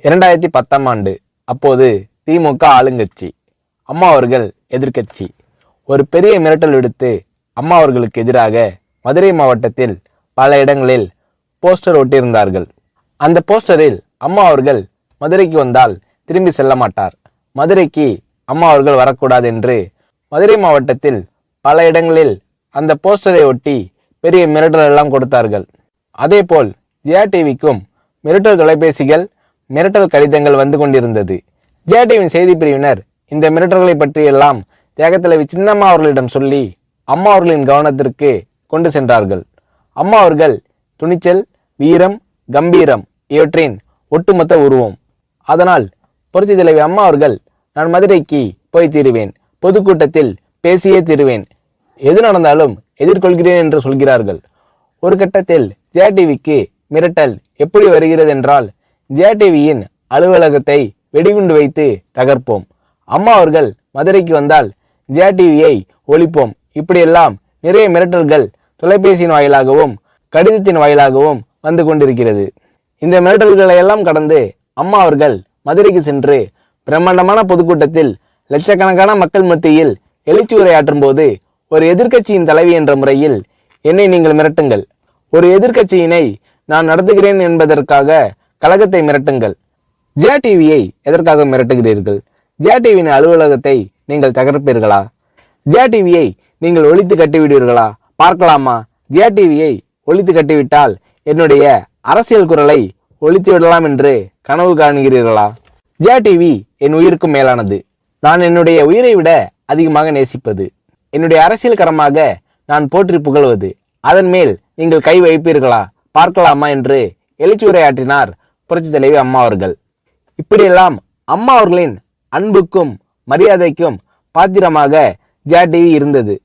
2010ஆம் ஆண்டு. அப்போது திமுக ஆளுங்கட்சி, அம்மா அவர்கள் எதிர்க்கட்சி. ஒரு பெரிய மிரட்டல் விடுத்து அம்மா அவர்களுக்கு எதிராக மதுரை மாவட்டத்தில் பல இடங்களில் போஸ்டர் ஒட்டியிருந்தார்கள். அந்த போஸ்டரில் அம்மா அவர்கள் மதுரைக்கு வந்தால் திரும்பி செல்ல மாட்டார், மதுரைக்கு அம்மா அவர்கள் வரக்கூடாது என்று மதுரை மாவட்டத்தில் பல இடங்களில் அந்த போஸ்டரை ஒட்டி பெரிய மிரட்டல் எல்லாம் கொடுத்தார்கள். அதேபோல் ஜெயா டிவிக்கும் மிரட்டல் தொலைபேசிகள், மிரட்டல் கடிதங்கள் வந்து கொண்டிருந்தது. ஜெயா டிவியின் செய்தி பிரிவினர் இந்த மிரட்டல்களை பற்றியெல்லாம் தியாகத்தலைவி சின்னம்மா அவர்களிடம் சொல்லி அம்மா அவர்களின் கவனத்திற்கு கொண்டு சென்றார்கள். அம்மா அவர்கள் துணிச்சல், வீரம், கம்பீரம் இவற்றின் ஒட்டுமொத்த உருவம். அதனால் புரட்சி தலைவி அம்மா அவர்கள், நான் மதுரைக்கு போய் தீருவேன், பொதுக்கூட்டத்தில் பேசியே தீருவேன், எது நடந்தாலும் எதிர்கொள்கிறேன் என்று சொல்கிறார்கள். ஒரு கட்டத்தில் ஜெயா டிவிக்கு மிரட்டல் எப்படி வருகிறது என்றால், ஜெயா டிவியின் அலுவலகத்தை வெடிகுண்டு வைத்து தகர்ப்போம், அம்மா அவர்கள் மதுரைக்கு வந்தால் ஜெயா டிவியை ஒழிப்போம், இப்படியெல்லாம் நிறைய மிரட்டல்கள் தொலைபேசியின் வாயிலாகவும் கடிதத்தின் வாயிலாகவும் வந்து கொண்டிருக்கிறது. இந்த மிரட்டல்களை எல்லாம் கடந்து அம்மா அவர்கள் மதுரைக்கு சென்று பிரம்மாண்டமான பொதுக்கூட்டத்தில் லட்சக்கணக்கான மக்கள் மத்தியில் எழுச்சி உரையாற்றும் போது, ஒரு எதிர்க்கட்சியின் தலைவி என்ற முறையில் என்னை நீங்கள் மிரட்டுங்கள், ஒரு எதிர்க்கட்சியினை நான் நடத்துகிறேன் என்பதற்காக கழகத்தை மிரட்டுங்கள், ஜெயா டிவியை எதற்காக மிரட்டுகிறீர்கள், ஜெயா டிவியின் அலுவலகத்தை நீங்கள் தகர்ப்பீர்களா, ஜெயா டிவியை நீங்கள் ஒழித்து கட்டிவிடுவீர்களா, பார்க்கலாமா, ஜெயா டிவியை ஒழித்து கட்டிவிட்டால் என்னுடைய அரசியல் குரலை ஒழித்து விடலாம் என்று கனவு காணுகிறீர்களா? ஜெயா டிவி என் உயிருக்கும் மேலானது, நான் என்னுடைய உயிரை விட அதிகமாக நேசிப்பது, என்னுடைய அரசியல் கரமாக நான் போற்றி புகழ்வது, அதன் மேல் நீங்கள் கை வைப்பீர்களா, பார்க்கலாமா என்று எழுச்சி உரையாற்றினார் புரட்சி தலைவி அம்மா அவர்கள். இப்படியெல்லாம் அம்மா அவர்களின் அன்புக்கும் மரியாதைக்கும் பாத்திரமாக ஜெயா டிவி இருந்தது.